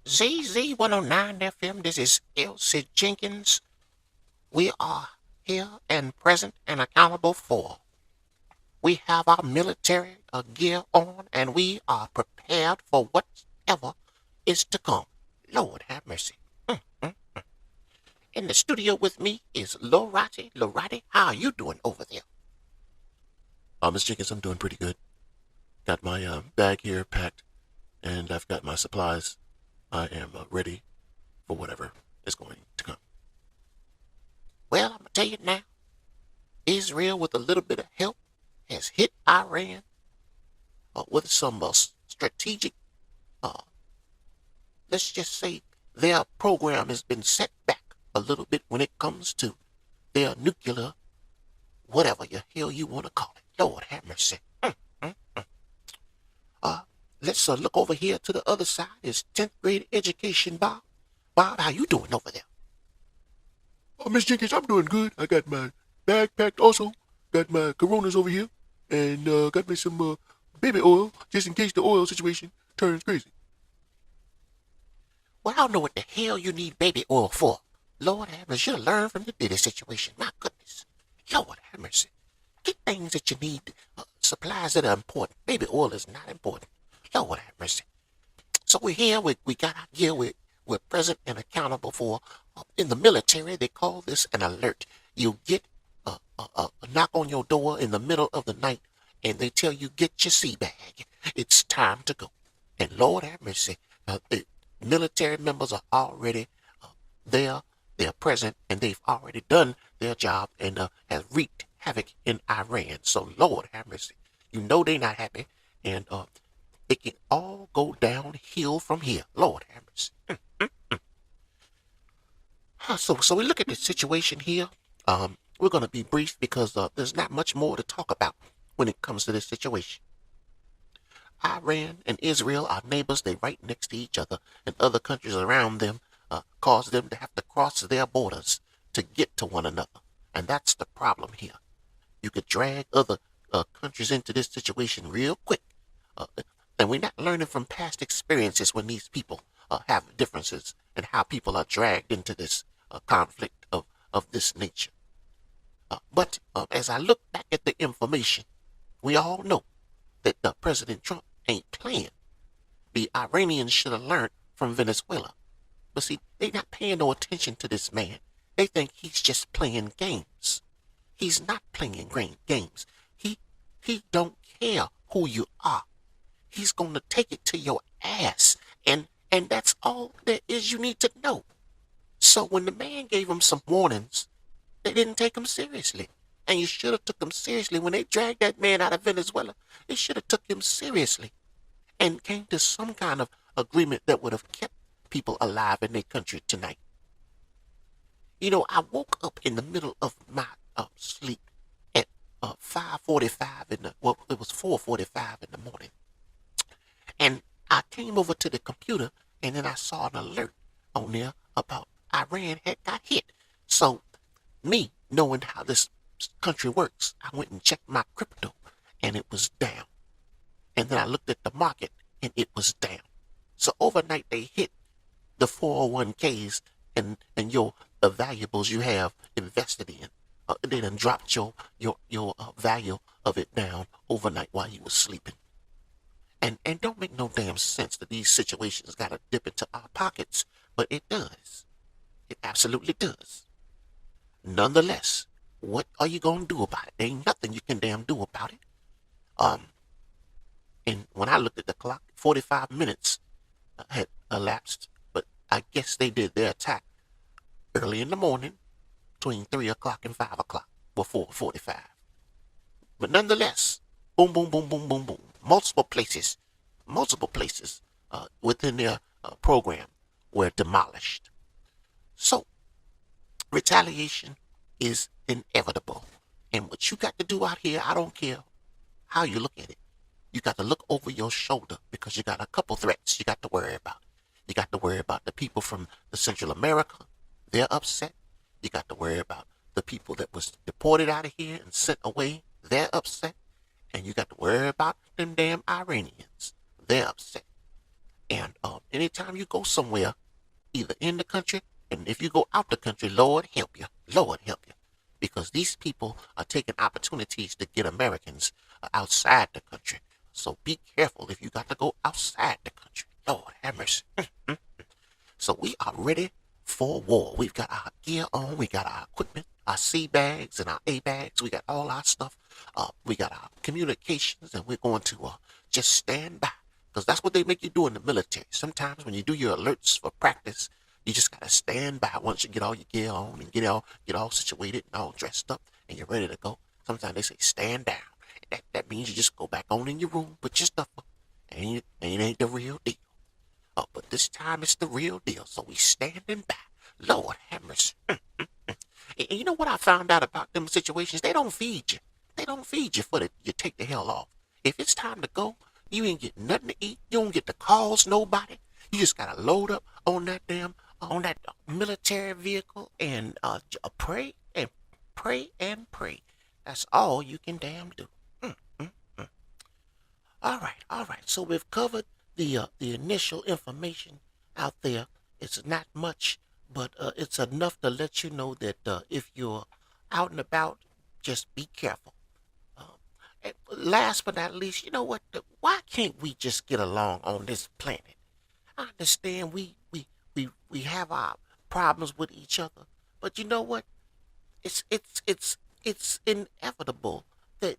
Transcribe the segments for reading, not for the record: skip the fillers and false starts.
ZZ109FM, this is Elsie Jenkins. We are here and present and accountable for. We have our military gear on and we are prepared for whatever is to come. Lord have mercy. In the studio with me is Loratti. Loratti, how are you doing over there? Miss Jenkins, I'm doing pretty good. Got my bag here packed, and I've got my supplies. I am ready for whatever is going to come. Well, I'm going to tell you now. Israel, with a little bit of help, has hit Iran with some strategic, let's just say their program has been set back a little bit when it comes to their nuclear, whatever the hell you want to call it. Lord have mercy. Let's look over here to the other side. It's 10th grade education, Bob. Bob, how you doing over there? Oh, Miss Jenkins, I'm doing good. I got my bag packed also. Got my Coronas over here, and got me some baby oil just in case the oil situation turns crazy. Well, I don't know what the hell you need baby oil for. Lord have mercy, you should have learned from the Diddy situation. My goodness. Lord have mercy. Get things that you need, supplies that are important. Baby oil is not important. Lord have mercy. So we're here, we got our gear, we're present and accountable for. In the military, they call this an alert. You get a knock on your door in the middle of the night, and they tell you, get your sea bag. It's time to go. And Lord have mercy, the military members are already there, they're present, and they've already done their job and has wreaked havoc in Iran. So Lord have mercy. You know they're not happy, and it can all go downhill from here. Lord have mercy. So we look at the situation here. We're going to be brief because there's not much more to talk about when it comes to this situation. Iran and Israel are neighbors. They're right next to each other, and other countries around them cause them to have to cross their borders to get to one another. And that's the problem here. You could drag other countries into this situation real quick. And we're not learning from past experiences when these people have differences and how people are dragged into this conflict of this nature. But as I look back at the information, we all know that President Trump ain't playing. The Iranians should have learned from Venezuela. But see, they not paying no attention to this man. They think he's just playing games. He's not playing games. He don't care who you are. He's going to take it to your ass. And that's all there is you need to know. So when the man gave him some warnings, they didn't take him seriously. And you should have took him seriously. When they dragged that man out of Venezuela, they should have took him seriously and came to some kind of agreement that would have kept people alive in their country tonight. You know, I woke up in the middle of my sleep at 5:45 it was 4:45 in the morning. And I came over to the computer and then I saw an alert on there about Iran had got hit. So me, knowing how this country works, I went and checked my crypto and it was down. And then I looked at the market and it was down. So overnight they hit the 401ks and the valuables you have invested in. They done dropped your value of it down overnight while you was sleeping. And don't make no damn sense that these situations gotta dip into our pockets, but it does. It absolutely does. Nonetheless, what are you gonna do about it? There ain't nothing you can damn do about it. And when I looked at the clock, 45 minutes had elapsed, but I guess they did their attack early in the morning, between 3 o'clock and 5 o'clock, before 4:45. But nonetheless, boom, boom, boom, boom, boom, boom. Multiple places within their program were demolished. So, retaliation is inevitable. And what you got to do out here, I don't care how you look at it, you got to look over your shoulder because you got a couple threats you got to worry about. You got to worry about the people from the Central America. They're upset. You got to worry about the people that was deported out of here and sent away. They're upset. And you got to worry about them damn Iranians. They're upset. And anytime you go somewhere, either in the country, and if you go out the country, Lord help you. Lord help you. Because these people are taking opportunities to get Americans outside the country. So be careful if you got to go outside the country. Lord have mercy. So we are ready for war. We've got our gear on. We got our equipment, our C bags and our A bags. We got all our stuff. We got our communications, and we're going to just stand by, because that's what they make you do in the military. Sometimes when you do your alerts for practice, you just gotta stand by once you get all your gear on and get all situated and all dressed up and you're ready to go. Sometimes they say stand down. That means you just go back on in your room, put your stuff up, and it ain't the real deal. But this time it's the real deal, so we standing by. Lord have mercy. And you know what I found out about them situations? They don't feed you. They don't feed you for you take the hell off. If it's time to go, you ain't get nothing to eat. You don't get to calls nobody. You just gotta load up on that military vehicle and pray and pray and pray. That's all you can damn do. All right. So we've covered the initial information out there. It's not much, but it's enough to let you know that if you're out and about, just be careful. And last but not least, you know what? Why can't we just get along on this planet? I understand we have our problems with each other, but you know what? It's inevitable that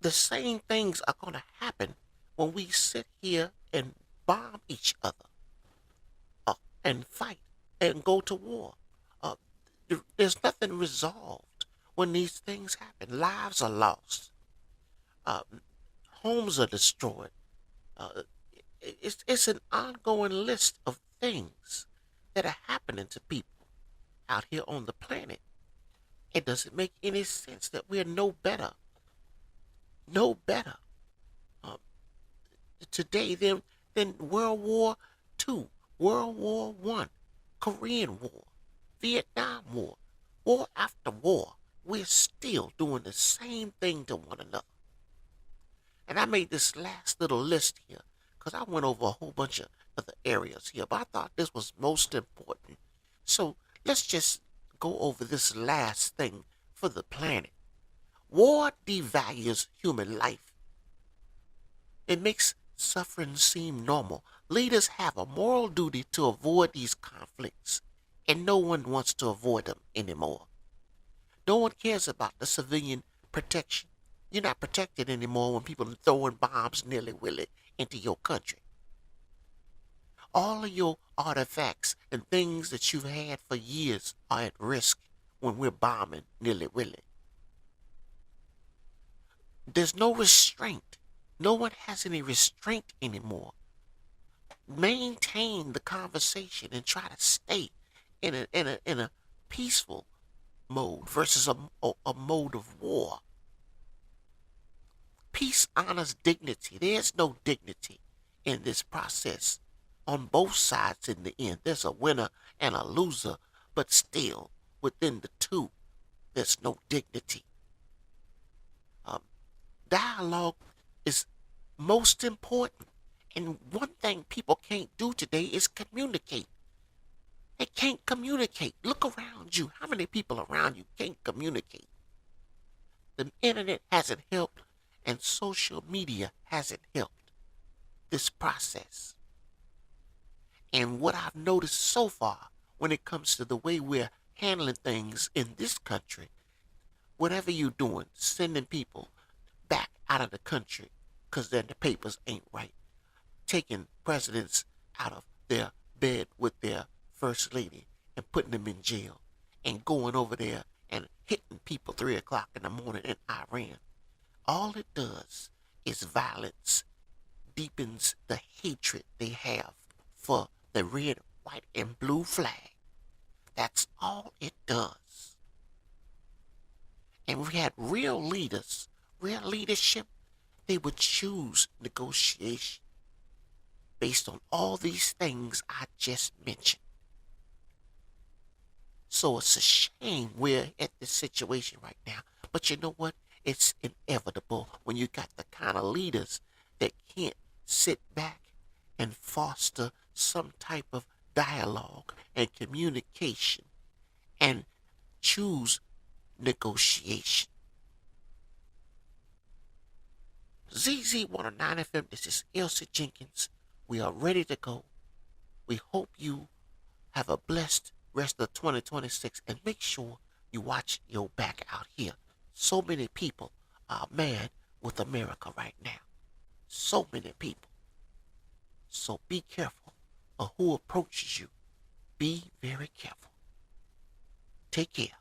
the same things are going to happen when we sit here and bomb each other and fight and go to war. Uh, there's nothing resolved when these things happen. Lives are lost. Uh, Homes are destroyed. Uh, it's an ongoing list of things that are happening to people out here on the planet. It doesn't make any sense that we're no better um, today than World War II, World War One, Korean War, Vietnam War, war after war. We're still doing the same thing to one another. And I made this last little list here because I went over a whole bunch of other areas here, but I thought this was most important. So let's just go over this last thing for the planet. War devalues human life. It makes suffering seem normal. Leaders have a moral duty to avoid these conflicts, and no one wants to avoid them anymore. No one cares about the civilian protection. You're not protected anymore when people are throwing bombs nilly-willy into your country. All of your artifacts and things that you've had for years are at risk when we're bombing nilly-willy. There's no restraint. No one has any restraint anymore. Maintain the conversation and try to stay in a peaceful mode versus a mode of war. Peace honors dignity. There's no dignity in this process on both sides in the end. There's a winner and a loser, but still within the two, there's no dignity. Dialogue is most important. And one thing people can't do today is communicate. They can't communicate. Look around you. How many people around you can't communicate? The internet hasn't helped, and social media hasn't helped this process. And what I've noticed so far when it comes to the way we're handling things in this country, whatever you're doing, sending people back out of the country because then the papers ain't right, taking presidents out of their bed with their first lady and putting them in jail, and going over there and hitting people 3 o'clock in the morning in Iran. All it does is violence, deepens the hatred they have for the red, white, and blue flag. That's all it does. And we had real leaders, real leadership, they would choose negotiation based on all these things I just mentioned. So it's a shame we're at this situation right now. But you know what? It's inevitable when you got the kind of leaders that can't sit back and foster some type of dialogue and communication and choose negotiation. ZZ109 FM, this is Elsie Jenkins. We are ready to go. We hope you have a blessed rest of 2026 and make sure you watch your back out here. So many people are mad with America right now. So many people. So be careful of who approaches you. Be very careful. Take care.